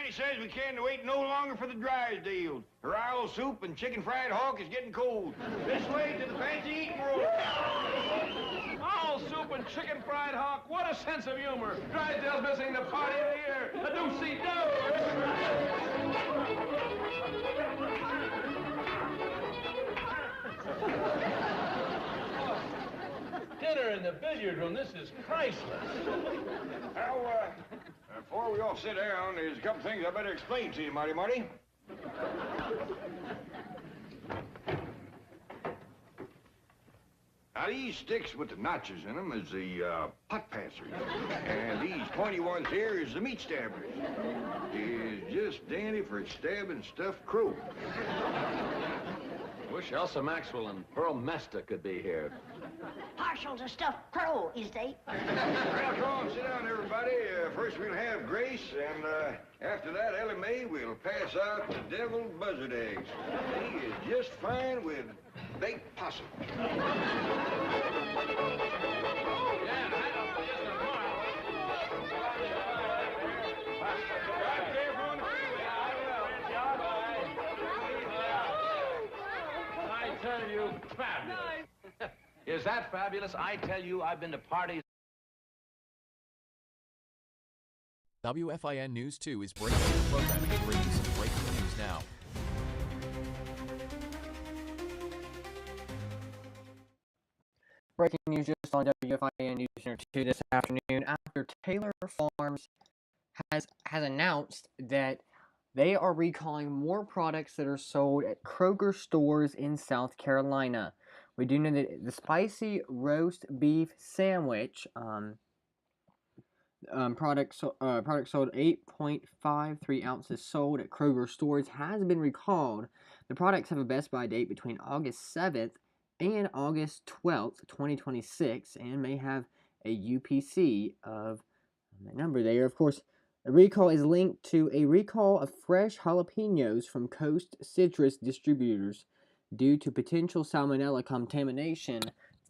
Marty says we can't wait no longer for the dries deal. Her owl soup and chicken fried hawk is getting cold. This way to the fancy eating room. Owl soup and chicken fried hawk. What a sense of humor. Drysdale's missing the party of the year. A do-see-do. Dinner in the billiard room. This is priceless. Now, before we all sit down, there's a couple things I better explain to you, Marty. Now, these sticks with the notches in them is the pot passers. And these pointy ones here is the meat stabbers. Is just dandy for stabbing stuffed crow. Wish Elsa Maxwell and Pearl Mesta could be here. Partial to stuffed crow, is they? Well, come on, sit down, everybody. First we'll have Grace, and after that, Ellie Mae will pass out the deviled buzzard eggs. He is just fine with baked possum. I tell you, fabulous. Is that fabulous? I tell you, I've been to parties. WFIN News 2 is breaking news programming to bring you some breaking news now. Breaking news just on WFIN News Center 2 this afternoon after Taylor Farms has announced that they are recalling more products that are sold at Kroger stores in South Carolina. We do know that the spicy roast beef sandwich product sold 8.53 ounces sold at Kroger stores has been recalled. The products have a best by date between August 7th and August 12th, 2026, and may have a UPC of that number there. Of course, the recall is linked to a recall of fresh jalapenos from Coast Citrus distributors due to potential salmonella contamination.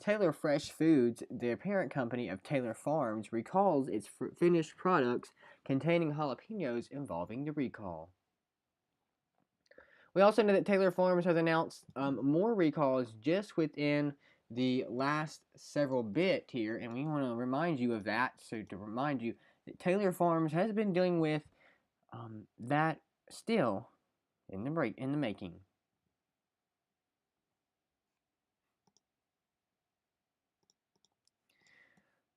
Taylor Fresh Foods, the parent company of Taylor Farms, recalls its finished products containing jalapenos involving the recall. We also know that Taylor Farms has announced more recalls just within the last several bit here, and we want to remind you of that. So to remind you that Taylor Farms has been dealing with that still in the making.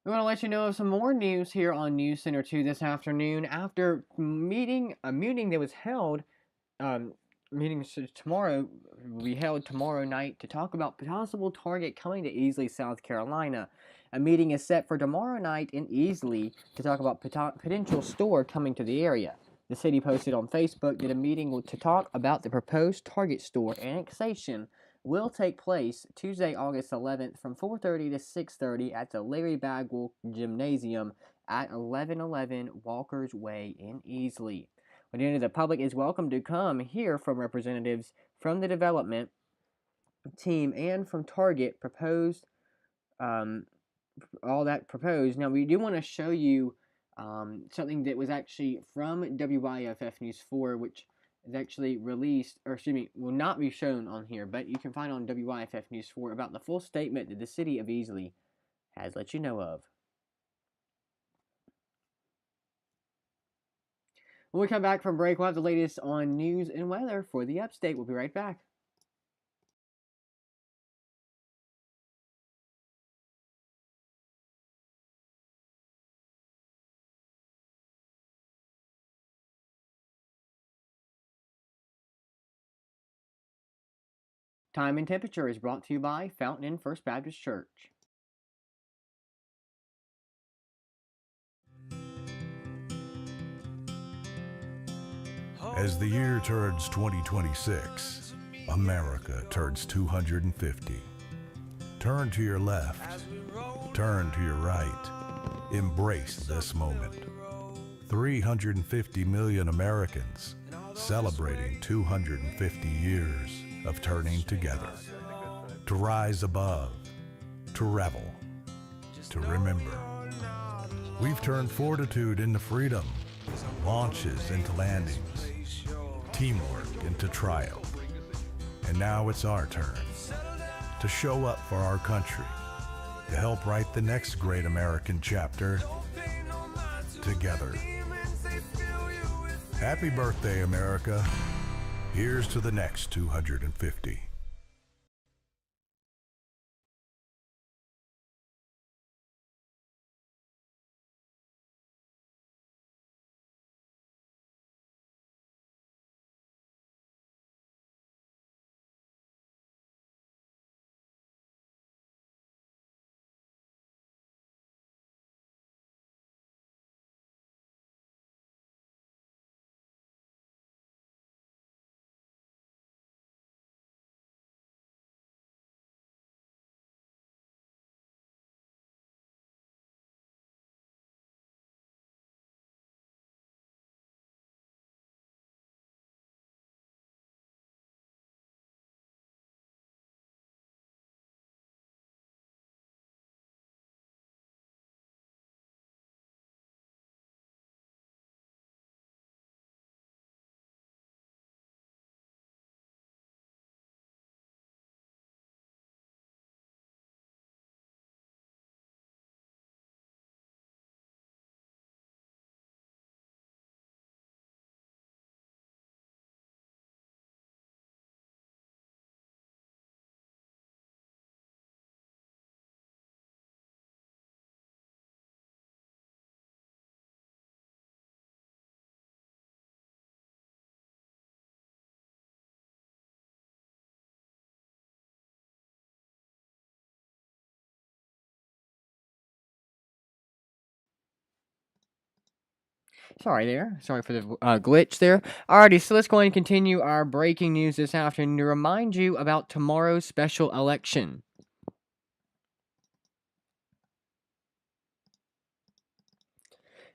We want to let you know of some more news here on News Center 2 this afternoon. After a meeting that was held, tomorrow will be held tomorrow night to talk about possible target coming to Easley, South Carolina. A meeting is set for tomorrow night in Easley to talk about potential store coming to the area. The city posted on Facebook that a meeting to talk about the proposed Target store annexation will take place Tuesday, August 11th from 4:30 to 6:30 at the Larry Bagwell Gymnasium at 1111 Walker's Way in Easley. The public is welcome to come hear from representatives from the development team and from Target proposed, all that proposed. Now, we do want to show you something that was actually from WIFF News 4, which is actually released, or excuse me, will not be shown on here, but you can find on WIFF News 4 about the full statement that the city of Easley has let you know of. When we come back from break, we'll have the latest on news and weather for the upstate. We'll be right back. Time and temperature is brought to you by Fountain Inn First Baptist Church. As the year turns 2026, America turns 250. Turn to your left, turn to your right. Embrace this moment. 350 million Americans celebrating 250 years of turning together. To rise above, to revel, to remember. We've turned fortitude into freedom, launches into landings, teamwork into triumph. And now it's our turn to show up for our country, to help write the next great American chapter together. Happy birthday, America. Here's to the next 250. Sorry there. Sorry for the glitch there. Alrighty, so let's go ahead and continue our breaking news this afternoon to remind you about tomorrow's special election.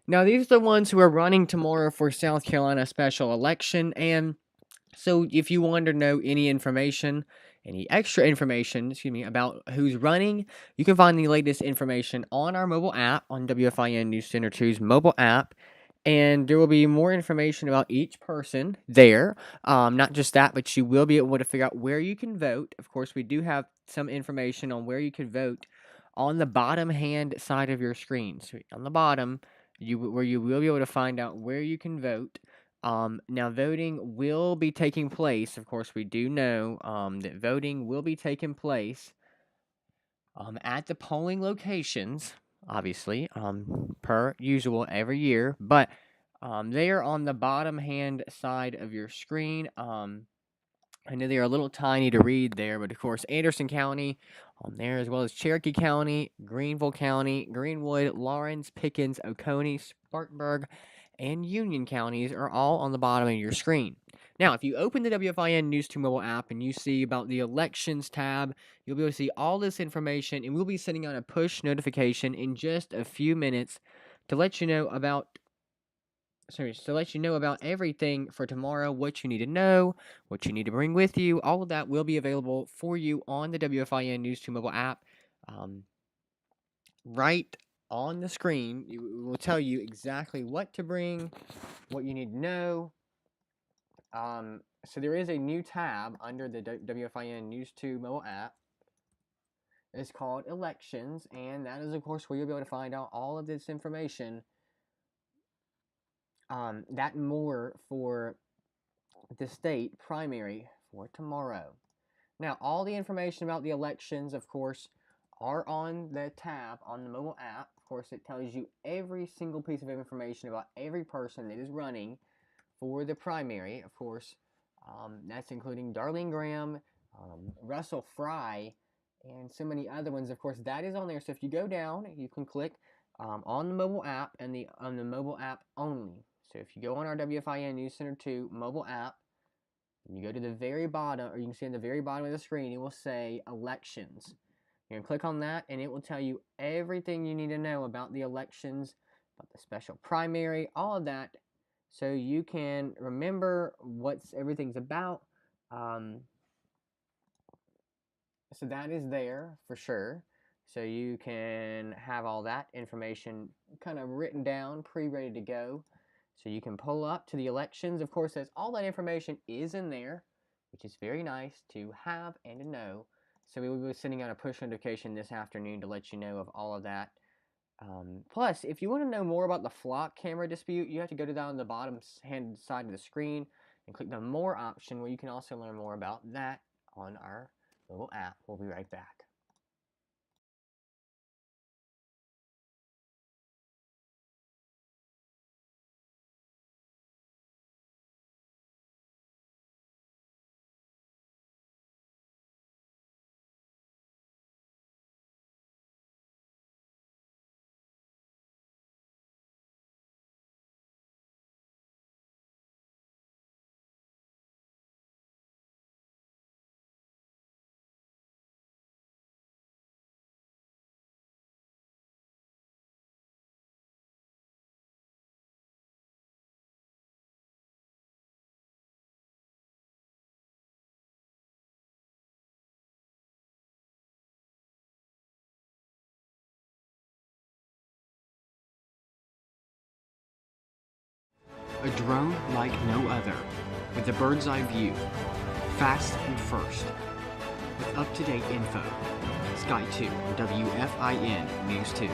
Now, these are the ones who are running tomorrow for South Carolina special election, and so if you want to know any information, any extra information, about who's running, you can find the latest information on our mobile app, on WFIN News Center 2's mobile app, and there will be more information about each person there. Not just that, but you will be able to figure out where you can vote. Of course, we do have some information on where you can vote on the bottom hand side of your screen. So on the bottom, where you will be able to find out where you can vote. Now, voting will be taking place. Of course, we do know that voting will be taking place at the polling locations, obviously, per usual every year. But they are on the bottom hand side of your screen. I know they are a little tiny to read there, but of course, Anderson County on there, as well as Cherokee County, Greenville County, Greenwood, Lawrence, Pickens, Oconee, Spartanburg, and Union counties are all on the bottom of your screen. Now, if you open the WFIN News 2 mobile app and you see about the elections tab, you'll be able to see all this information, and we'll be sending out a push notification in just a few minutes to let you know about everything for tomorrow, what you need to know, what you need to bring with you. All of that will be available for you on the WFIN News 2 mobile app. Right on the screen, it will tell you exactly what to bring, what you need to know. So there is a new tab under the WFIN News 2 mobile app. It's called Elections, and that is, of course, where you'll be able to find out all of this information. That and more for the state primary for tomorrow. Now, all the information about the elections, of course, are on the tab on the mobile app. Of course, it tells you every single piece of information about every person that is running for the primary. Of course, that's including Darlene Graham, Russell Fry, and so many other ones. Of course, that is on there. So if you go down, you can click on the mobile app and on the mobile app only. So if you go on our WFIN News Center 2 mobile app, and you go to the very bottom, or you can see on the very bottom of the screen, it will say Elections. You're going to click on that, and it will tell you everything you need to know about the elections, about the special primary, all of that, so you can remember what everything's about. So that is there for sure. So you can have all that information kind of written down, pre-ready to go. So you can pull up to the elections. Of course, all that information is in there, which is very nice to have and to know. So we will be sending out a push notification this afternoon to let you know of all of that. Plus, if you want to know more about the flock camera dispute, you have to go down the bottom hand side of the screen and click the More option, where you can also learn more about that on our little app. We'll be right back. A drone like no other, with a bird's eye view, fast and first, with up-to-date info. Sky 2, WFIN News 2.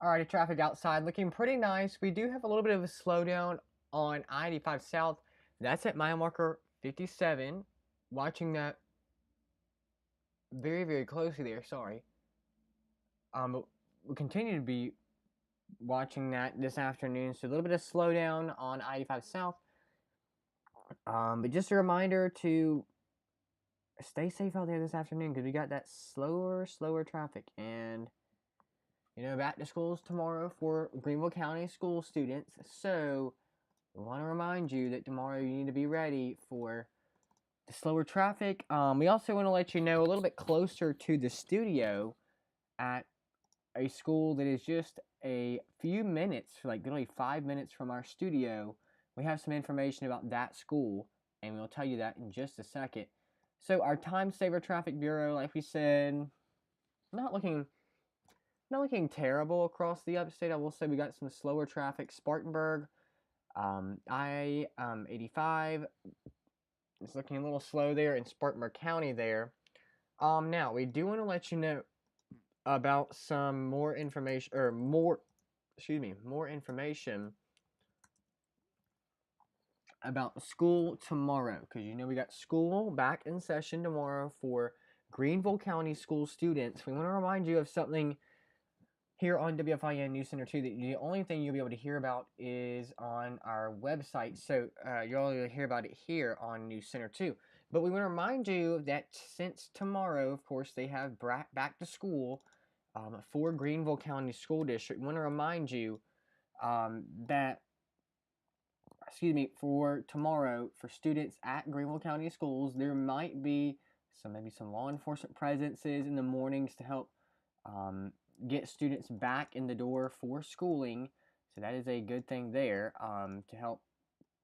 Alrighty, traffic outside looking pretty nice. We do have a little bit of a slowdown on I-85 South. That's at mile marker 57. Watching that very, very closely there, sorry. But we'll continue to be watching that this afternoon. So a little bit of slowdown on I-85 South. But just a reminder to stay safe out there this afternoon, because we got that slower traffic. And you know, back to schools tomorrow for Greenville County school students. So we want to remind you that tomorrow you need to be ready for the slower traffic. We also want to let you know a little bit closer to the studio at a school that is just a few minutes, like literally 5 minutes from our studio. We have some information about that school, and we'll tell you that in just a second. So our Time Saver Traffic Bureau, like we said, not looking terrible across the upstate. I will say we got some slower traffic. Spartanburg, I-85 is looking a little slow there in Spartanburg County there. Now we do want to let you know about some more information, or more information about school tomorrow, because you know we got school back in session tomorrow for Greenville County school students. We want to remind you of something here on WFIN News Center 2 that the only thing you'll be able to hear about is on our website. So you'll only hear about it here on News Center 2. But we want to remind you that since tomorrow, of course, they have back to school for Greenville County School District. We want to remind you that, for tomorrow, for students at Greenville County Schools, there might be maybe some law enforcement presences in the mornings to help get students back in the door for schooling. So that is a good thing there, to help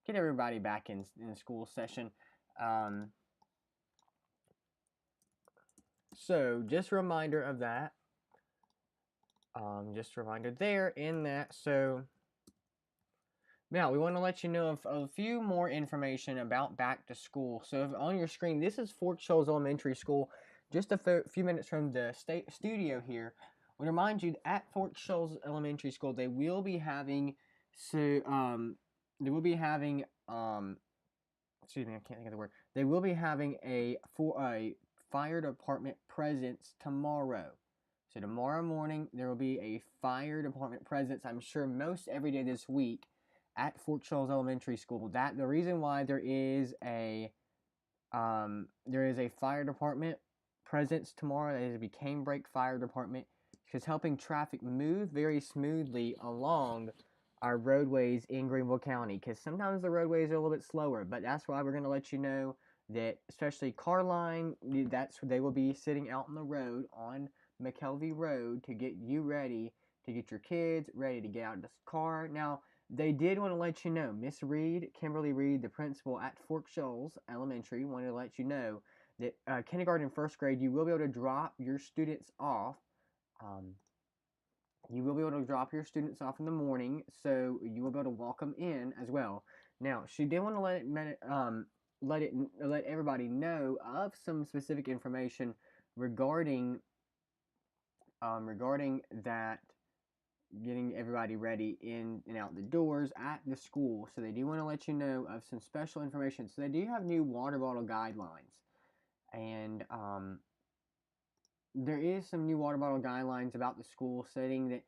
get everybody back in school session. So just a reminder of that. Just a reminder there in that. So now we want to let you know of a few more information about back to school. So on your screen, this is Fort Shoals Elementary School, just a few minutes from the studio here. I want to remind you that at Fort Shoals Elementary School, they will be having They will be having a fire department presence tomorrow. So tomorrow morning, there will be a fire department presence, I'm sure most every day this week, at Fort Shoals Elementary School. The reason why there is a fire department presence tomorrow, that is a Canebrake Fire Department, is helping traffic move very smoothly along our roadways in Greenville County, because sometimes the roadways are a little bit slower, but that's why we're going to let you know that, especially Carline, they will be sitting out on the road on McKelvey Road to get you ready, to get your kids ready to get out of this car. Now, they did want to let you know, Miss Reed, Kimberly Reed, the principal at Fort Shoals Elementary, wanted to let you know that kindergarten and first grade, you will be able to drop your students off. You will be able to drop your students off in the morning, so you will be able to walk them in as well. Now, she did want to let everybody know of some specific information regarding that, getting everybody ready in and out the doors at the school. So they do want to let you know of some special information. So they do have new water bottle guidelines, and there is some new water bottle guidelines about the school, stating that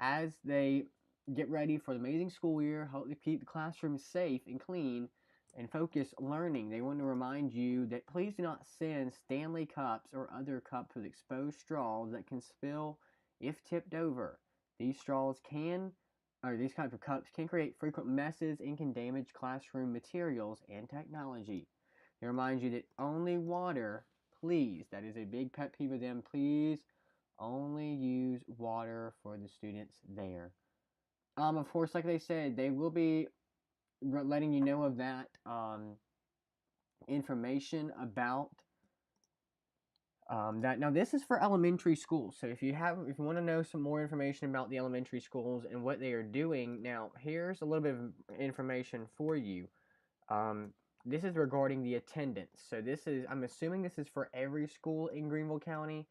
as they get ready for the amazing school year, hope to keep the classroom safe and clean and focus learning, they want to remind you that please do not send Stanley cups or other cups with exposed straws that can spill if tipped over. These these kinds of cups can create frequent messes and can damage classroom materials and technology. They remind you that only water, please, that is a big pet peeve of them, please only use water for the students there. Of course, like they said, they will be letting you know of that information about that. Now, this is for elementary schools, so if you want to know some more information about the elementary schools and what they are doing, now here's a little bit of information for you. This is regarding the attendance. So I'm assuming this is for every school in Greenville County,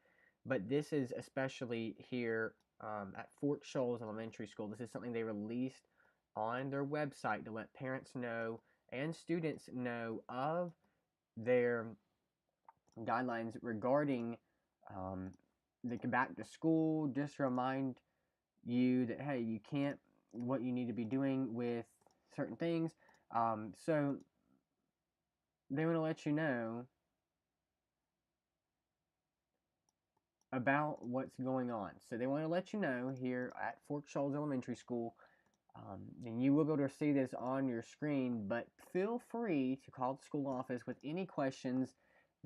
but this is especially here at Fort Shoals Elementary School. This is something they released on their website to let parents know and students know of their guidelines regarding the back to school. Just to remind you that, hey, you can't, what you need to be doing with certain things. So they want to let you know about what's going on. So they want to let you know here at Fort Shoals Elementary School, and you will be able to see this on your screen, but feel free to call the school office with any questions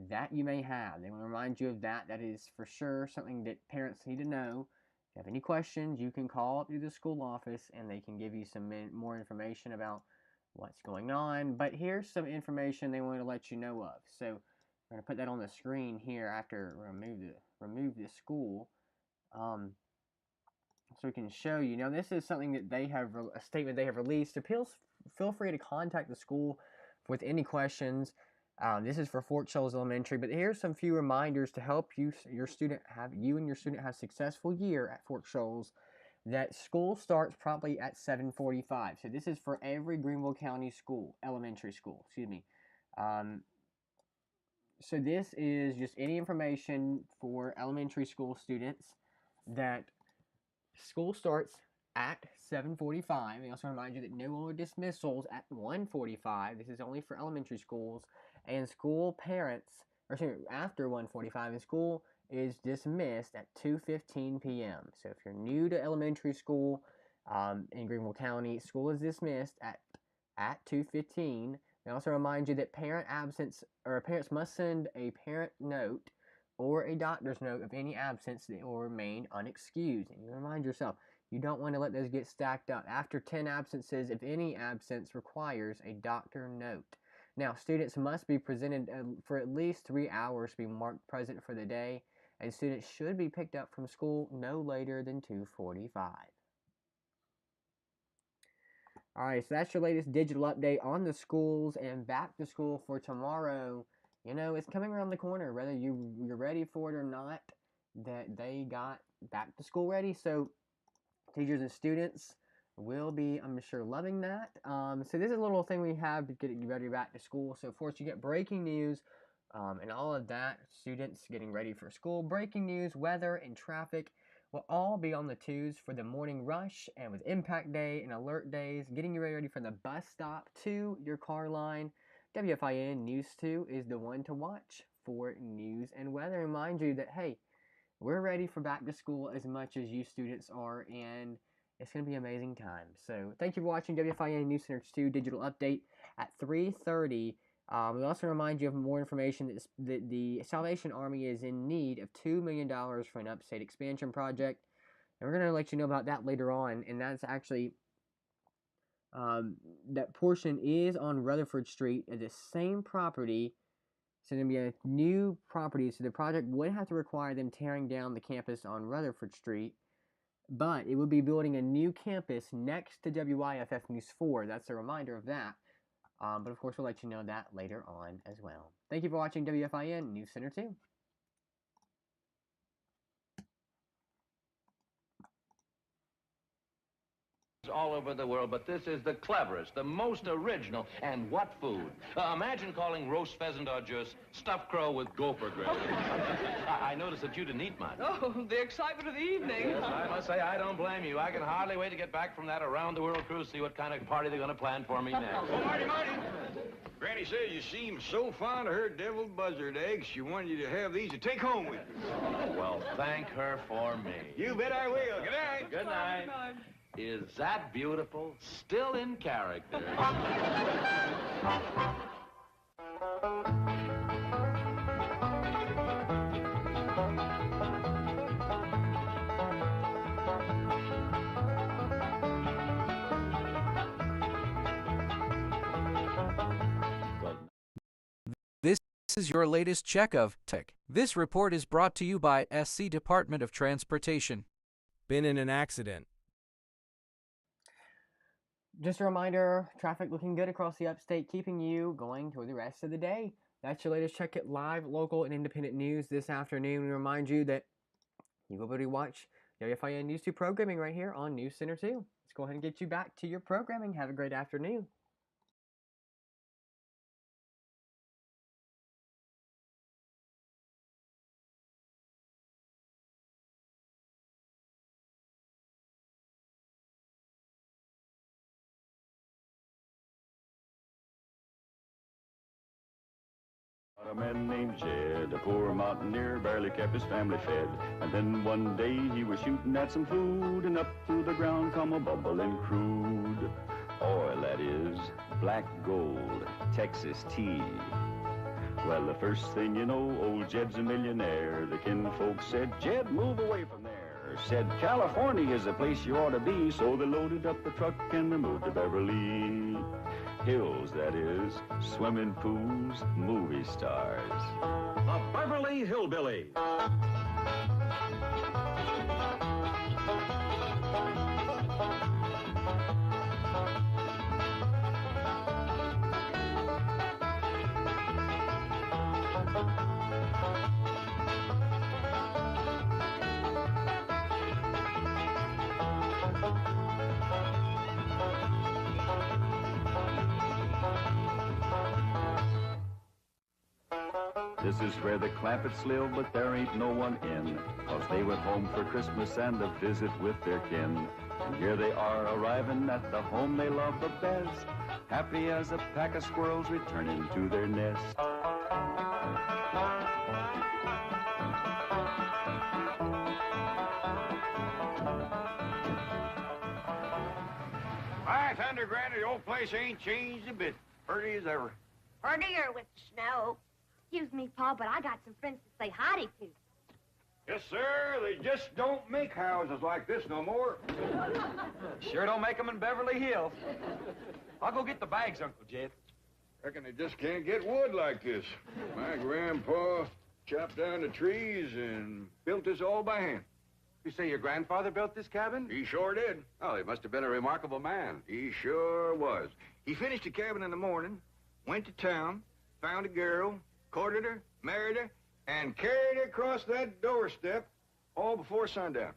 that you may have. They want to remind you of that. That is for sure something that parents need to know. If you have any questions, you can call up to the school office and they can give you some more information about what's going on. But here's some information they want to let you know of. So we're going to put that on the screen here after remove the school, so we can show you. Now, this is something that they have, a statement they have released. Feel free to contact the school with any questions. This is for Fort Shoals Elementary, but here's some few reminders to help you and your student have a successful year at Fort Shoals. That school starts promptly at 7:45. So this is for every Greenville County school, elementary school, excuse me. So this is just any information for elementary school students that school starts at 7:45. They also remind you that no more dismissals at 1:45. This is only for elementary schools. And school parents, after 1:45, and school is dismissed at 2:15 p.m. So if you're new to elementary school in Greenville County, school is dismissed at 2:15. They also remind you that parents must send a parent note or a doctor's note of any absence that will remain unexcused. And you remind yourself, you don't want to let those get stacked up. After 10 absences, if any absence requires a doctor note. Now, students must be presented for at least 3 hours to be marked present for the day, and students should be picked up from school no later than 2:45. Alright, so that's your latest digital update on the schools and back to school for tomorrow. You know, it's coming around the corner, whether you're ready for it or not, that they got back to school ready. So teachers and students will be, I'm sure, loving that. So this is a little thing we have to get you ready back to school. So of course you get breaking news And all of that, students getting ready for school, breaking news, weather, and traffic will all be on the 2s for the morning rush, and with impact day and alert days, getting you ready for the bus stop to your car line. WFIN News 2 is the one to watch for news and weather. Remind you that, hey, we're ready for back to school as much as you students are, and it's going to be an amazing time. So thank you for watching WFIN News Center 2 Digital Update at 3:30. We also remind you of more information that the Salvation Army is in need of $2 million for an upstate expansion project. And we're going to let you know about that later on. And that's actually, that portion is on Rutherford Street at the same property. So it's going to be a new property. So the project would have to require them tearing down the campus on Rutherford Street. But it would be building a new campus next to WIFF News 4. That's a reminder of that. But of course, we'll let you know that later on as well. Thank you for watching WFIN News Center 2. All over the world, but this is the cleverest, the most original, and what food? Imagine calling roast pheasant au jus stuffed crow with gopher gravy. I noticed that you didn't eat much. Oh, the excitement of the evening. Yes, I must say, I don't blame you. I can hardly wait to get back from that around-the-world cruise, see what kind of party they're going to plan for me next. Oh, Marty! Granny said you seem so fond of her deviled buzzard eggs, she wanted you to have these to take home with you. Well, thank her for me. You bet I will. Good night. Good night. Is that beautiful? Still in character. This is your latest check of tech. This report is brought to you by SC Department of Transportation. Been in an accident. Just a reminder, traffic looking good across the upstate, keeping you going through the rest of the day. That's your latest check at live, local, and independent news this afternoon. We remind you that you will be able to watch WFIN News 2 programming right here on News Center 2. Let's go ahead and get you back to your programming. Have a great afternoon. A man named Jed, a poor mountaineer, barely kept his family fed. And then one day he was shooting at some food, and up through the ground come a bubbling crude oil, that is, black gold, Texas tea. Well, the first thing you know, old Jed's a millionaire. The kinfolks said, Jed, move away from there. Said, California is the place you ought to be. So they loaded up the truck and they moved to Beverly Hills, that is, swimming pools, movie stars. The Beverly Hillbillies. This is where the Clampetts live, but there ain't no one in, 'cause they went home for Christmas and a visit with their kin. And here they are arriving at the home they love the best, happy as a pack of squirrels returning to their nest. My thunder, Granny, the old place ain't changed a bit. Pretty as ever. Prettier with snow. Excuse me, Pa, but I got some friends to say howdy to. Yes, sir. They just don't make houses like this no more. Sure don't make them in Beverly Hills. I'll go get the bags, Uncle Jed. Reckon they just can't get wood like this. My grandpa chopped down the trees and built this all by hand. You say your grandfather built this cabin? He sure did. Oh, he must have been a remarkable man. He sure was. He finished the cabin in the morning, went to town, found a girl, courted her, married her, and carried her across that doorstep all before sundown.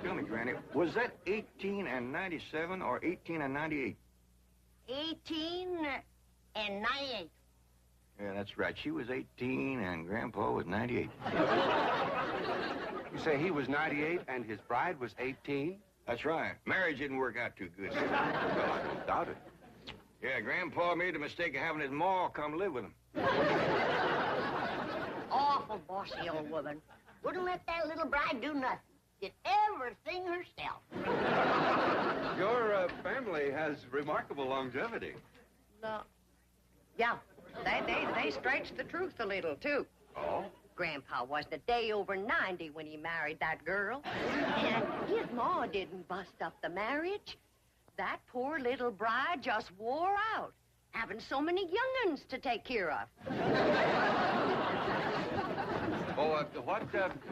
Tell me, Granny, was that 1897 or 1898? 1898. Yeah, that's right. She was 18 and Grandpa was 98. You say he was 98 and his bride was 18? That's right. Marriage didn't work out too good. Well, I don't doubt it. Yeah, Grandpa made the mistake of having his ma come live with him. Awful bossy old woman. Wouldn't let that little bride do nothing. Did everything herself. Your family has remarkable longevity. No. Yeah, they stretched the truth a little, too. Oh? Grandpa wasn't a day over 90 when he married that girl. And his ma didn't bust up the marriage. That poor little bride just wore out, having so many young'uns to take care of. Oh,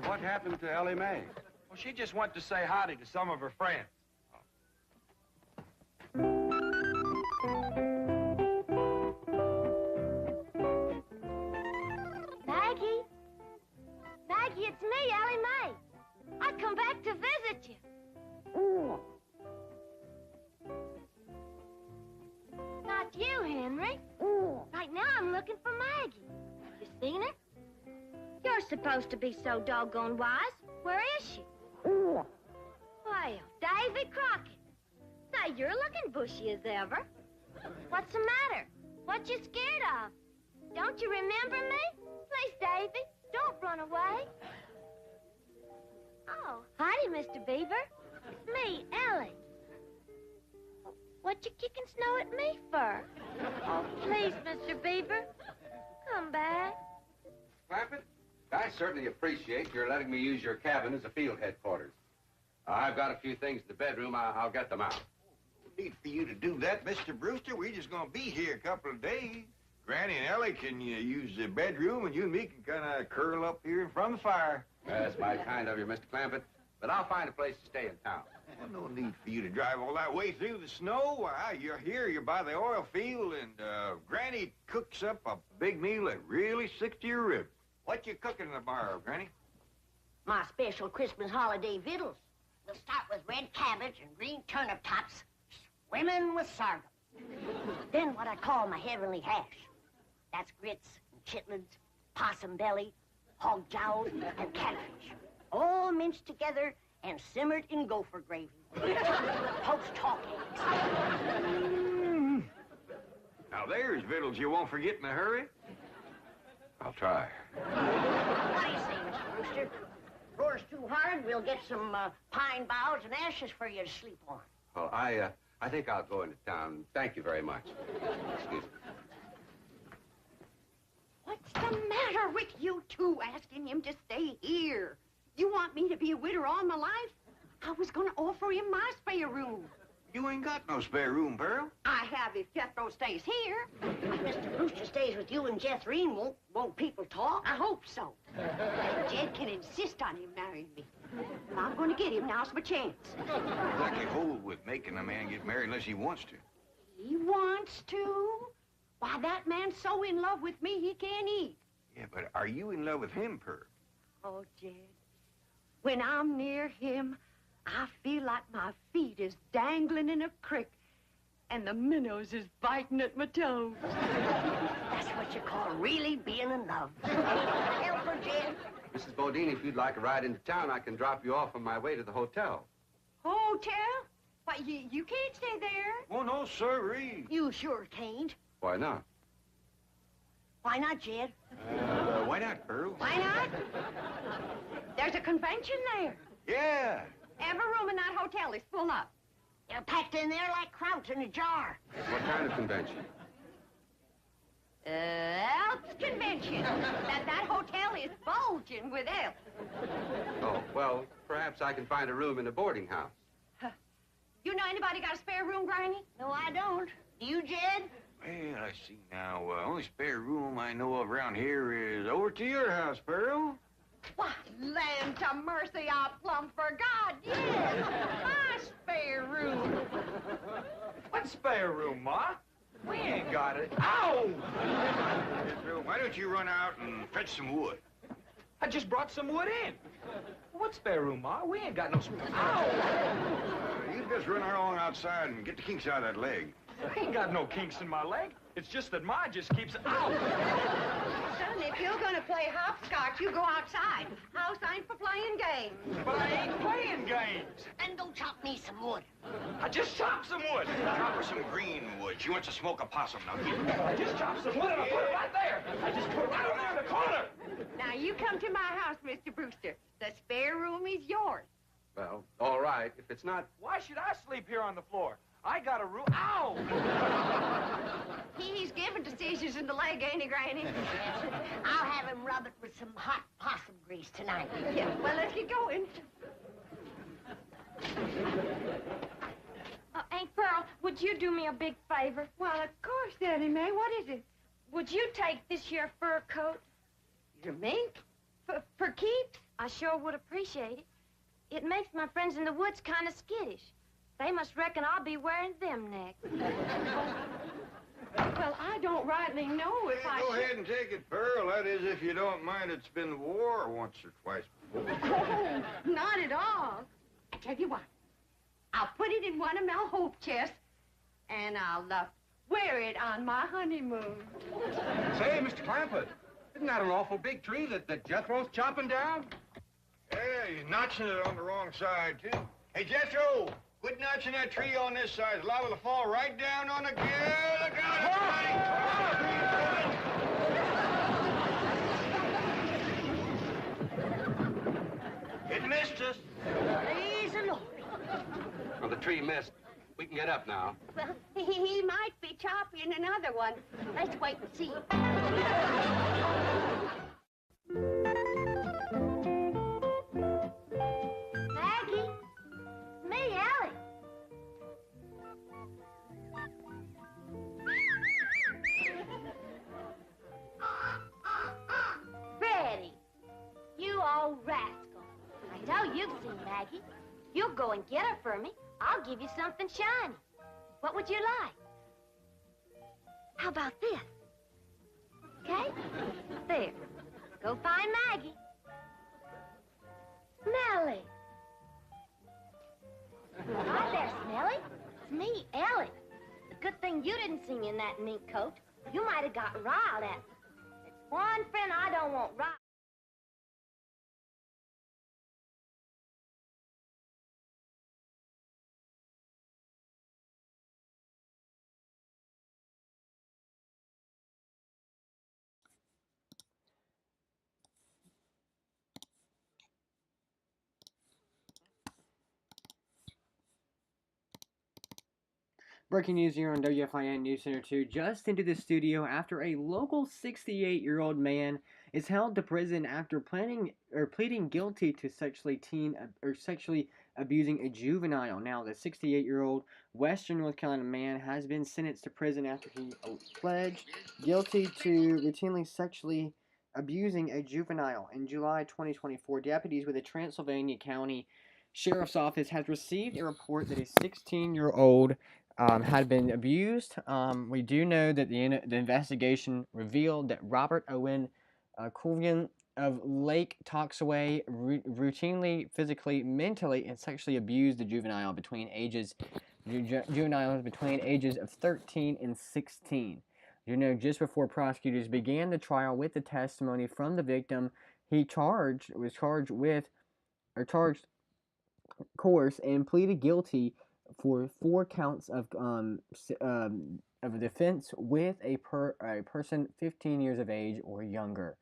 what happened to Ellie Mae? Well, she just went to say howdy to some of her friends. Maggie? Maggie, it's me, Ellie Mae. I come back to visit you. Not you, Henry. Right now I'm looking for Maggie. You seen her? You're supposed to be so doggone wise. Where is she? Well, Davy Crockett. Say, you're looking bushy as ever. What's the matter? What you scared of? Don't you remember me? Please, Davy, don't run away. Oh, howdy, Mr. Beaver. It's me, Ellie. What you kicking snow at me for? Oh, please, Mr. Beaver, come back. Clampett, I certainly appreciate your letting me use your cabin as a field headquarters. I've got a few things in the bedroom. I'll get them out. No need for you to do that, Mr. Brewster. We're just gonna be here a couple of days. Granny and Ellie can use the bedroom, and you and me can kind of curl up here in front of the fire. That's mighty kind of you, Mr. Clampett. But I'll find a place to stay in town. Well, no need for you to drive all that way through the snow. Why, you're here, you're by the oil field, and Granny cooks up a big meal that really sticks to your ribs. What you cooking in the bar, Granny? My special Christmas holiday victuals. We'll start with red cabbage and green turnip tops, swimming with sorghum. Then what I call my heavenly hash. That's grits and chitlins, possum belly, hog jowls, and catfish. All minced together and simmered in gopher gravy. Poached hawk eggs. Now there's victuals you won't forget in a hurry. I'll try. What do you say, Mr. Brewster? Roars too hard, we'll get some pine boughs and ashes for you to sleep on. Well, I think I'll go into town. Thank you very much. Excuse me. What's the matter with you two asking him to stay here? You want me to be a widow all my life? I was going to offer him my spare room. You ain't got no spare room, Pearl. I have if Jethro stays here. If Mr. Brewster stays with you and Jethrine, won't people talk? I hope so. And Jed can insist on him marrying me. And I'm going to get him. Now's my chance. Exactly hold with making a man get married unless he wants to. He wants to? Why, that man's so in love with me, he can't eat. Yeah, but are you in love with him, Pearl? Oh, Jed, when I'm near him, I feel like my feet is dangling in a creek and the minnows is biting at my toes. That's what you call really being in love. Help her, Jed. Mrs. Bodine, if you'd like a ride into town, I can drop you off on my way to the hotel. Hotel? Why, you can't stay there. Oh, no, sirree. You sure can't. Why not? Why not, Jed? Why not, Pearl? Why not? There's a convention there. Yeah. Every room in that hotel is full up. They're packed in there like krauts in a jar. What kind of convention? Elks convention. That hotel is bulging with elks. Oh, well, perhaps I can find a room in a boarding house. You know anybody got a spare room, Granny? No, I don't. Do you, Jed? Well, I see now. Only spare room I know of around here is over to your house, Pearl. Why, land to mercy, I plumb forgot. Yes, my spare room. What spare room, Ma? We ain't got it. Ow! Why don't you run out and fetch some wood? I just brought some wood in. What spare room, Ma? We ain't got no spare. Ow! You just run along outside and get the kinks out of that leg. I ain't got no kinks in my leg. It's just that mine just keeps... Ow! Son, if you're gonna play hopscotch, you go outside. House ain't for playing games. But I ain't playing games. Then go chop me some wood. I just chopped some wood. Chop her some green wood. She wants to smoke a possum. Now, give her. I just chopped some wood and I put it right there. I just put it right over there in the corner. Now, you come to my house, Mr. Brewster. The spare room is yours. Well, all right. If it's not... Why should I sleep here on the floor? I got a room... Ow! He's given to seizures in the leg, ain't he, Granny? I'll have him rub it with some hot possum grease tonight. Yeah, well, let's get going. Aunt Pearl, would you do me a big favor? Well, of course, Daddy May. What is it? Would you take this here fur coat? Your mink? For keeps? I sure would appreciate it. It makes my friends in the woods kind of skittish. They must reckon I'll be wearing them next. Well, I don't rightly know if I Go should... ahead and take it, Pearl. That is, if you don't mind it's been war once or twice before. Oh, not at all. I tell you what. I'll put it in one of Mel Hope chests, and I'll wear it on my honeymoon. Say, Mr. Clampett, isn't that an awful big tree that Jethro's chopping down? Yeah, you're notching it on the wrong side, too. Hey, Jethro, quit notching that tree on this side. It's liable to fall right down on the gear. Look out, everybody! It missed us. Praise the Lord. Well, the tree missed. We can get up now. Well, he might be chopping another one. Let's wait and see. Maggie? Me, Ellie. Freddie, you old rascal. I know you've seen Maggie. You'll go and get her for me. I'll give you something shiny. What would you like? How about this? Okay? There. Go find Maggie. Nellie. Hi there, Snellie. It's me, Ellie. The good thing you didn't see me in that mink coat. You might have gotten riled at me. It's one friend I don't want riled. Breaking news here on WFIN News Center 2. Just into the studio after a local 68-year-old man is held to prison after pleading guilty to sexually abusing a juvenile. Now, the 68-year-old Western North Carolina man has been sentenced to prison after he pledged guilty to routinely sexually abusing a juvenile. In July 2024, deputies with the Transylvania County Sheriff's Office has received a report that a 16-year-old had been abused. We do know that the investigation revealed that Robert Owen Culligan of Lake Toxaway routinely, physically, mentally, and sexually abused the juveniles between ages of 13 and 16. You know, just before prosecutors began the trial with the testimony from the victim, he was charged course and pleaded guilty for 4 counts of defense with a person 15 years of age or younger.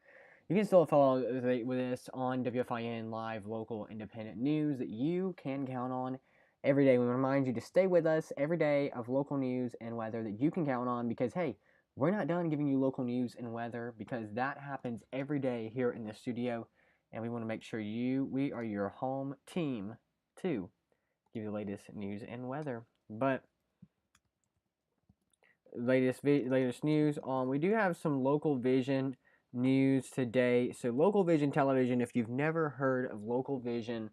You can still follow with us on WFIN Live Local Independent News that you can count on every day. We remind you to stay with us every day of local news and weather that you can count on because, hey, we're not done giving you local news and weather because that happens every day here in the studio, and we want to make sure we are your home team to give you the latest news and weather. But latest news on, we do have some Local Vision news today. So Local Vision Television, if you've never heard of Local Vision,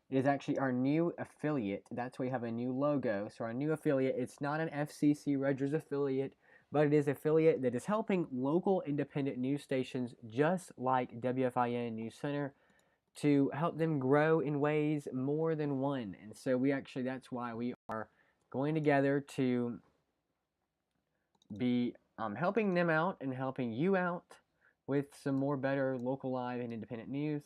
it is actually our new affiliate. That's why we have a new logo. So our new affiliate, it's not an FCC Rogers affiliate, but it is an affiliate that is helping local independent news stations just like WFIN News Center to help them grow in ways more than one. And so that's why we are going together to be helping them out and helping you out with some more better local, live, and independent news.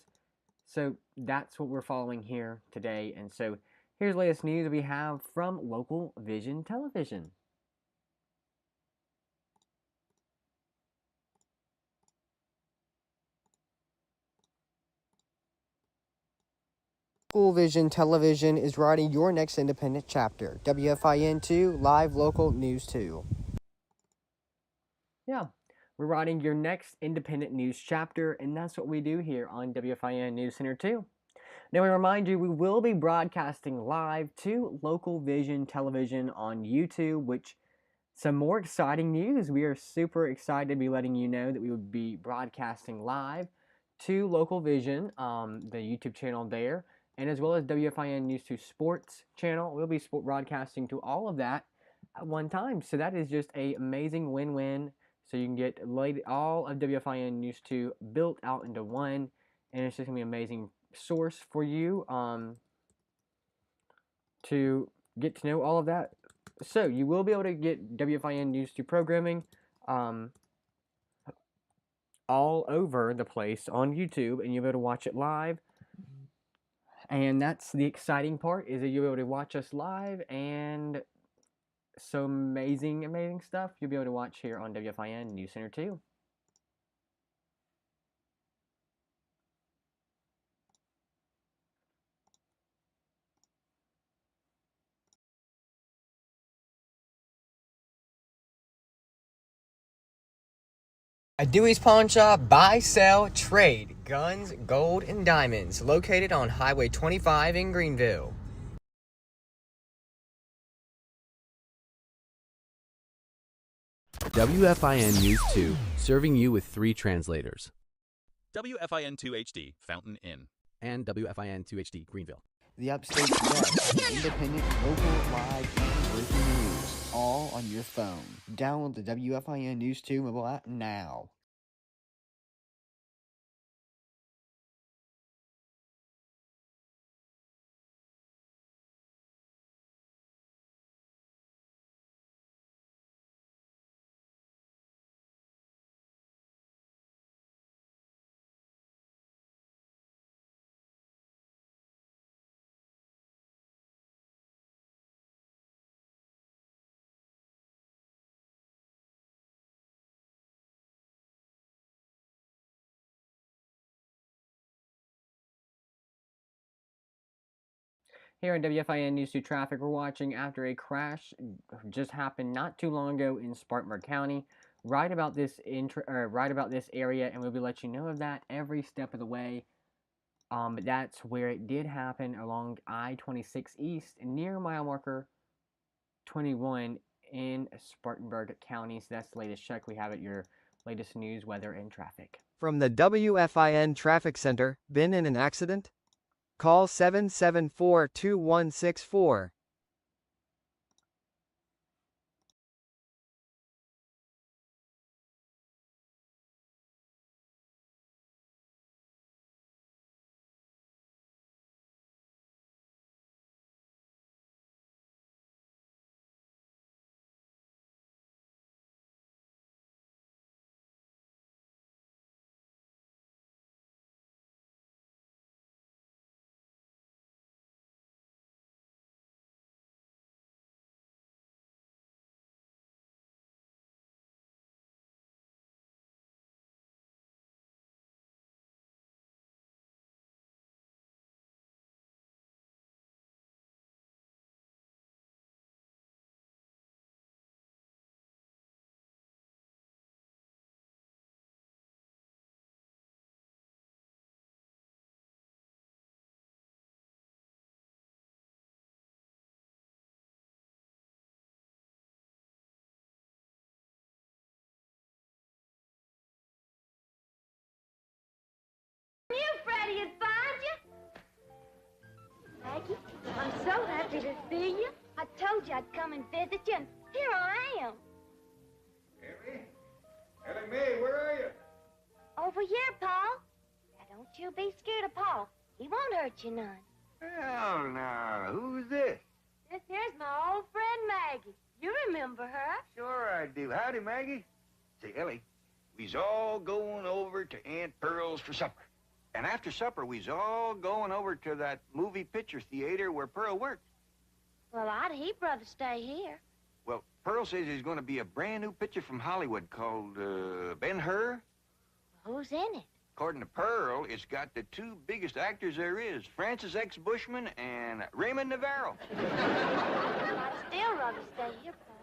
So that's what we're following here today. And so here's the latest news we have from Local Vision Television. Local Vision Television is writing your next independent chapter. WFIN 2, live local news 2. Yeah, we're writing your next independent news chapter, and that's what we do here on WFIN News Center 2. Now, we remind you, we will be broadcasting live to Local Vision Television on YouTube, which some more exciting news. We are super excited to be letting you know that we would be broadcasting live to Local Vision, the YouTube channel there, and as well as WFIN News 2 Sports channel. We'll be broadcasting to all of that at one time. So that is just an amazing win-win. So you can get all of WFIN News 2 built out into one, and it's just going to be an amazing source for you to get to know all of that. So you will be able to get WFIN News 2 programming all over the place on YouTube, and you'll be able to watch it live. And that's the exciting part, is that you'll be able to watch us live, and so amazing stuff you'll be able to watch here on WFIN News Center 2. At Dewey's Pawn Shop, buy, sell, trade, guns, gold, and diamonds, located on Highway 25 in Greenville. WFIN News 2, serving you with 3 translators. WFIN 2 HD, Fountain Inn. And WFIN 2 HD, Greenville. The Upstate's best independent, local, live, and breaking news, all on your phone. Download the WFIN News 2 mobile app now. Here on WFIN News 2 Traffic, we're watching after a crash just happened not too long ago in Spartanburg County, right about this area, and we'll be letting you know of that every step of the way. But that's where it did happen, along I-26 East near mile marker 21 in Spartanburg County. So that's the latest check we have at your latest news, weather, and traffic. From the WFIN Traffic Center, been in an accident? Call 774-2164. You, Freddie, would find you. Maggie, I'm so happy to see you. I told you I'd come and visit you, and here I am. Ellie Mae, where are you? Over here, Paul. Now, don't you be scared of Paul. He won't hurt you none. Well, now, who's this? This here's my old friend Maggie. You remember her? Sure I do. Howdy, Maggie. Say, Ellie, we's all going over to Aunt Pearl's for supper. And after supper, we's all going over to that movie picture theater where Pearl works. Well, I'd he'd rather stay here. Well, Pearl says there's going to be a brand new picture from Hollywood called Ben-Hur. Who's in it? According to Pearl, it's got the two biggest actors there is, Francis X. Bushman and Raymond Navarro. I'd still rather stay here, Pa.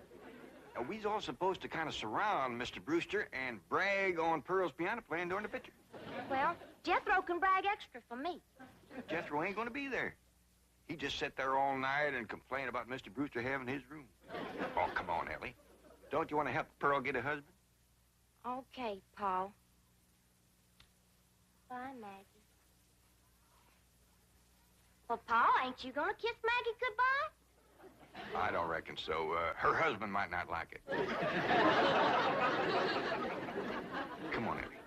Now, we's all supposed to kind of surround Mr. Brewster and brag on Pearl's piano playing during the picture. Well, Jethro can brag extra for me. Jethro ain't going to be there. He just sat there all night and complained about Mr. Brewster having his room. Oh, come on, Ellie. Don't you want to help Pearl get a husband? Okay, Pa. Bye, Maggie. Well, Pa, ain't you gonna kiss Maggie goodbye? I don't reckon so. Her husband might not like it. Come on, Ellie.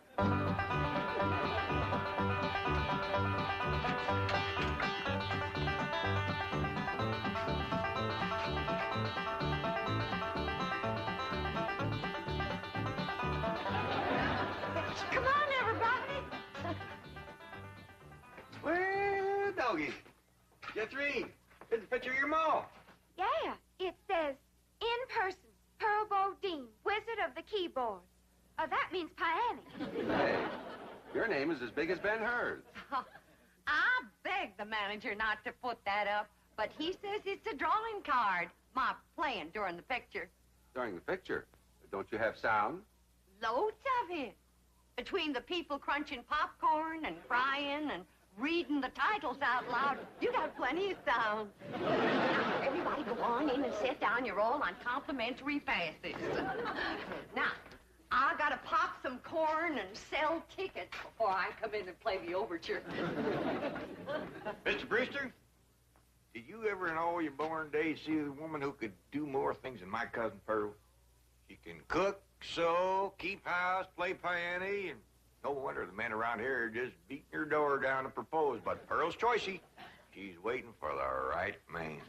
Come on, everybody. Well, doggy. Jethrine, it's a picture of your mom. Yeah, it says, in person, Pearl Bodine, Wizard of the Keyboard. That means Pianny. Hey, your name is as big as Ben-Hur's. I begged the manager not to put that up, but he says it's a drawing card. My playing during the picture. During the picture, don't you have sound? Loads of it. Between the people crunching popcorn and crying and reading the titles out loud, you got plenty of sound. Now, everybody go on in and sit down. You're all on complimentary passes. Now, I gotta pop some corn and sell tickets before I come in and play the overture. Mr. Brewster, did you ever in all your born days see a woman who could do more things than my cousin Pearl? She can cook, sew, keep house, play piano, and no wonder the men around here are just beating your door down to propose. But Pearl's choicey. She's waiting for the right man.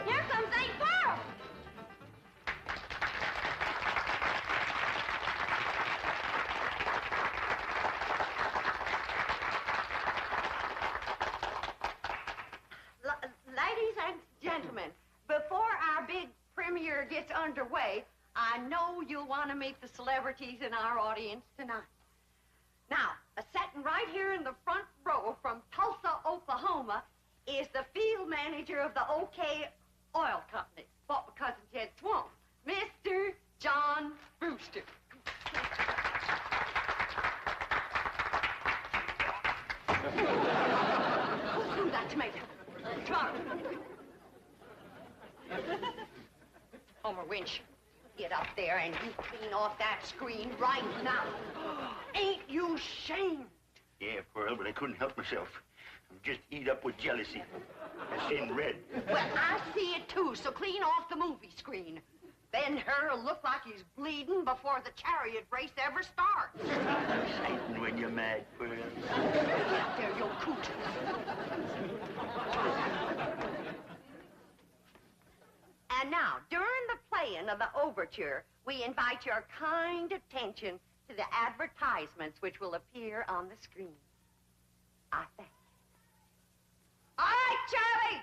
Here comes Aunt Pearl. Ladies and gentlemen, before our big premiere gets underway, I know you'll want to meet the celebrities in our audience tonight. Now, sitting right here in the front row from Tulsa, Oklahoma, is the field manager of the OK Oil Company, bought my cousin Ted Swan, Mr. John Brewster. Ooh, that tomato. Tomato. Homer Winch, get up there and you clean off that screen right now. Ain't you ashamed? Yeah, Pearl, but I couldn't help myself. I'm just eat up with jealousy. I seen red. Well, I see it too, so clean off the movie screen. Ben-Hur'll look like he's bleeding before the chariot race ever starts. Exciting when you're mad, Pearl. Get up there, you coot. And now, during the playing of the overture, we invite your kind attention to the advertisements which will appear on the screen. I thank you. All right, Charlie!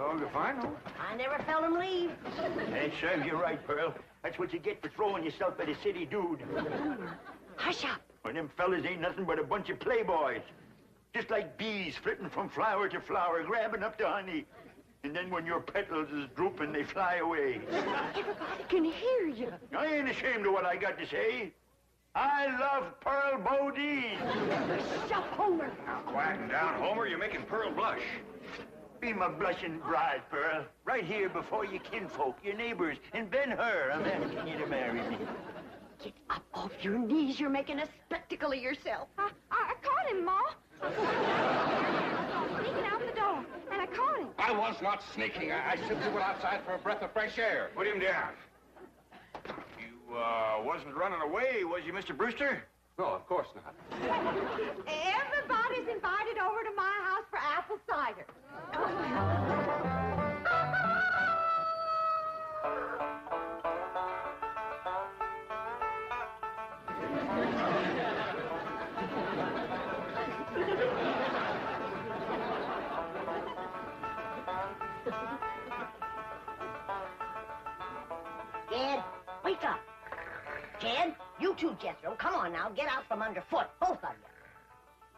Dog a final? I never felt him leave. That serves you right, Pearl. That's what you get for throwing yourself at a city dude. Hush up. When them fellas ain't nothing but a bunch of playboys. Just like bees flitting from flower to flower, grabbing up the honey. And then when your petals is drooping, they fly away. Everybody can hear you. I ain't ashamed of what I got to say. I love Pearl Bodine. Shut Homer. Now, quieting down, Homer. You're making Pearl blush. Be my blushing bride, Pearl. Right here before your kinfolk, your neighbors, and Ben Hur, I'm asking you to marry me. Get up off your knees. You're making a spectacle of yourself. I caught him, Ma. Sneaking out the door, and I caught him. I was not sneaking. I simply went outside for a breath of fresh air. Put him down. You, wasn't running away, was you, Mr. Brewster? No, of course not. Everybody's invited over to my house for apple cider. Jed, wake up. Jed, you too, Jethro. Come on now, get out from underfoot, both of you.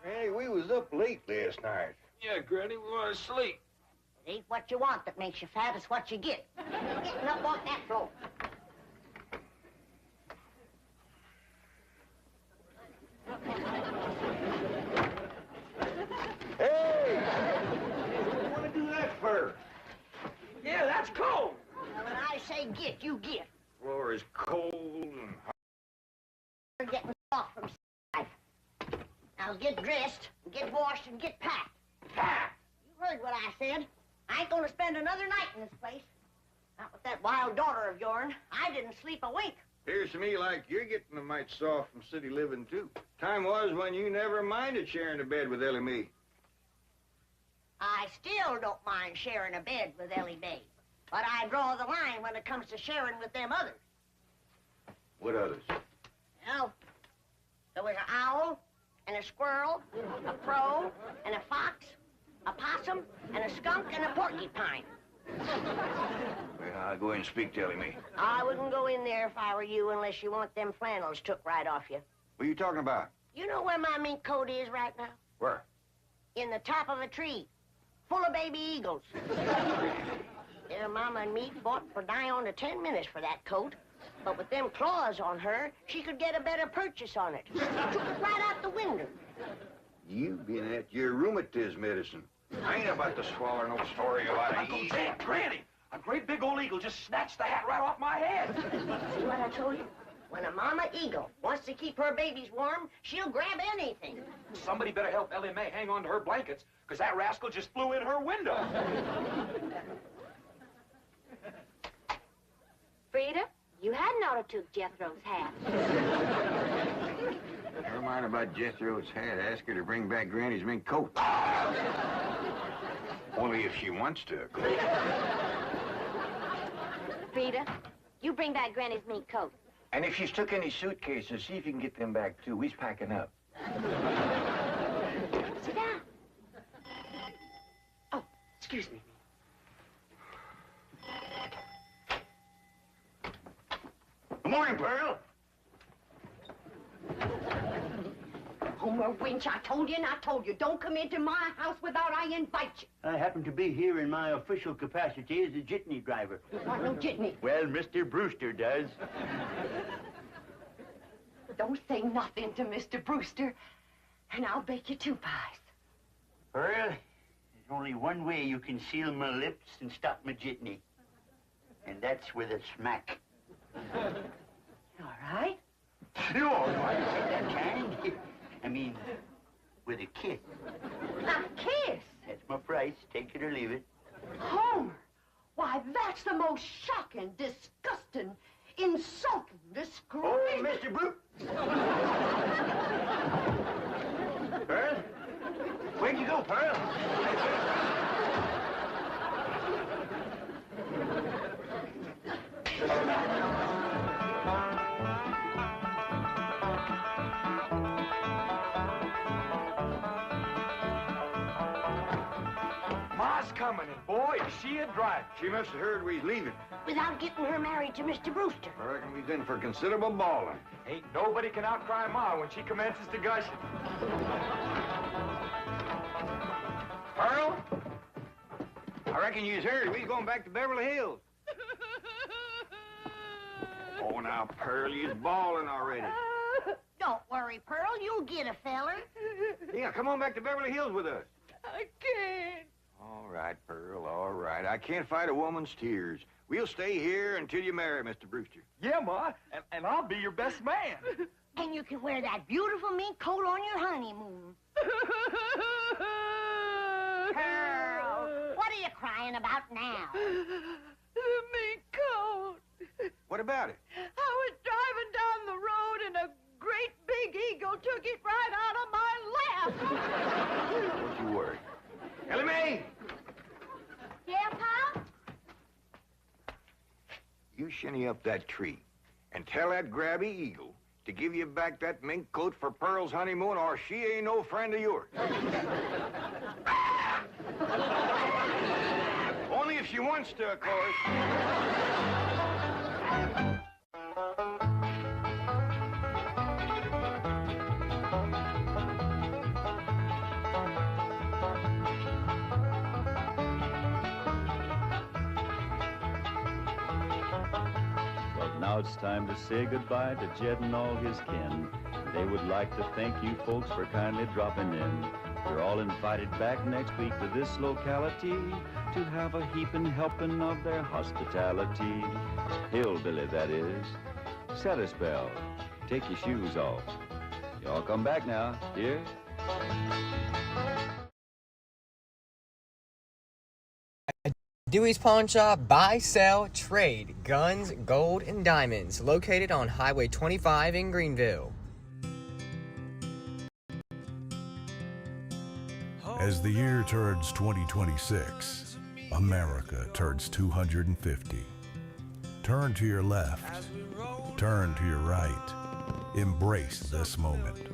Granny, we was up late last night. Yeah, Granny, we want to sleep. It ain't what you want that makes you fat, it's what you get. Getting up off that floor. Hey! What do you want to do that for? Yeah, that's cold. Now, when I say get, you get. Floor is cold and hot. You're getting soft from side. Now get dressed, and get washed, and get packed. Packed? You heard what I said. I ain't gonna spend another night in this place. Not with that wild daughter of yourn. I didn't sleep a wink. Appears to me like you're getting a mite soft from city living, too. Time was when you never minded sharing a bed with Ellie Mae. I still don't mind sharing a bed with Ellie Mae. But I draw the line when it comes to sharing with them others. What others? Well, there was an owl, and a squirrel, a crow, and a fox, a possum, and a skunk, and a porcupine. Well, I'll go in and speak to Ellie Mae. I wouldn't go in there if I were you unless you want them flannels took right off you. What are you talking about? You know where my mink coat is right now? Where? In the top of a tree, full of baby eagles. Their mama and me fought for nigh on to 10 minutes for that coat. But with them claws on her, she could get a better purchase on it. Took it right out the window. You've been at your rheumatism medicine. I ain't about to swallow no story about Uncle it. Jack, Granny, a great big old eagle just snatched the hat right off my head. See what I told you? When a mama eagle wants to keep her babies warm, she'll grab anything. Somebody better help Ellie Mae hang on to her blankets, because that rascal just flew in her window. Frida, you hadn't ought to took Jethro's hat. Never mind about Jethro's hat. Ask her to bring back Granny's mink coat. Only if she wants to, of course. Frida, you bring back Granny's mink coat. And if she's took any suitcases, see if you can get them back, too. We's packing up. Sit down. Oh, excuse me. Good morning, Pearl. Homer Winch, I told you and I told you, don't come into my house without I invite you. I happen to be here in my official capacity as a jitney driver. You want no jitney. Well, Mr. Brewster does. Don't say nothing to Mr. Brewster, and I'll bake you 2 pies. Pearl, there's only one way you can seal my lips and stop my jitney. And that's with a smack. All right? No, I didn't say that kind. I mean, with a kiss. A kiss? That's my price. Take it or leave it. Homer, why, that's the most shocking, disgusting, insulting disgrace. Oh, Mr. Brute. Pearl? Where'd you go, Pearl? Ma's coming, and boy, is she a driver. She must have heard we was leaving. Without getting her married to Mr. Brewster. I reckon we's in for considerable bawling. Ain't nobody can outcry Ma when she commences to gushing. Pearl? I reckon you's heard we's going back to Beverly Hills. Oh, now, Pearl, you's bawling already. Don't worry, Pearl. You'll get a feller. Yeah, come on back to Beverly Hills with us. I can't. All right, Pearl, all right. I can't fight a woman's tears. We'll stay here until you marry Mr. Brewster. Yeah, Ma, and I'll be your best man. And you can wear that beautiful mink coat on your honeymoon. Pearl, what are you crying about now? The mink coat. What about it? I was driving down the road and a great big eagle took it right out of my lap. Don't you worry. Ellie Mae! Yeah, Pop? You shinny up that tree and tell that grabby eagle to give you back that mink coat for Pearl's honeymoon, or she ain't no friend of yours. Only if she wants to, of course. Well, now it's time to say goodbye to Jed and all his kin. They would like to thank you folks for kindly dropping in. You're all invited back next week to this locality to have a heaping helping of their hospitality. Hillbilly, that is. Set a spell. Take your shoes off. Y'all come back now, dear. Dewey's Pawn Shop, buy, sell, trade, guns, gold, and diamonds, located on Highway 25 in Greenville. As the year turns 2026, America turns 250. Turn to your left. Turn to your right. Embrace this moment.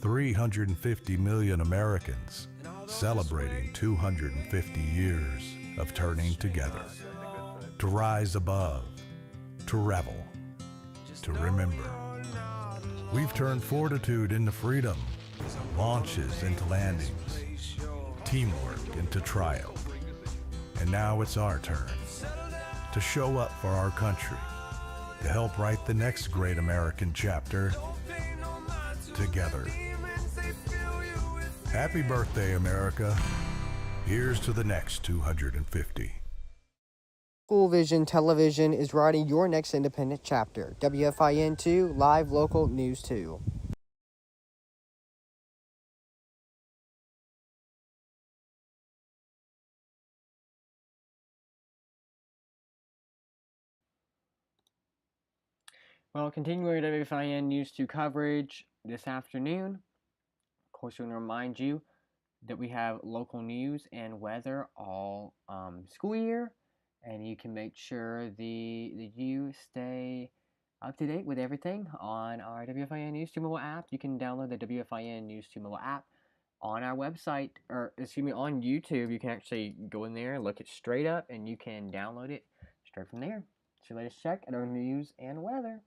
350 million Americans celebrating 250 years of turning together. To rise above. To revel. To remember. We've turned fortitude into freedom. Launches into landings. Teamwork into triumph. And now it's our turn to show up for our country, to help write the next great American chapter together. Happy birthday, America. Here's to the next 250. School Vision Television is writing your next independent chapter. WFIN 2, live local news 2. Well, continuing WFIN News 2 coverage this afternoon. Of course, we want to remind you that we have local news and weather all school year, and you can make sure that you stay up to date with everything on our WFIN News 2 mobile app. You can download the WFIN News 2 mobile app on our website, or excuse me, on YouTube. You can actually go in there, look it straight up, and you can download it straight from there. It's your latest check at our news and weather.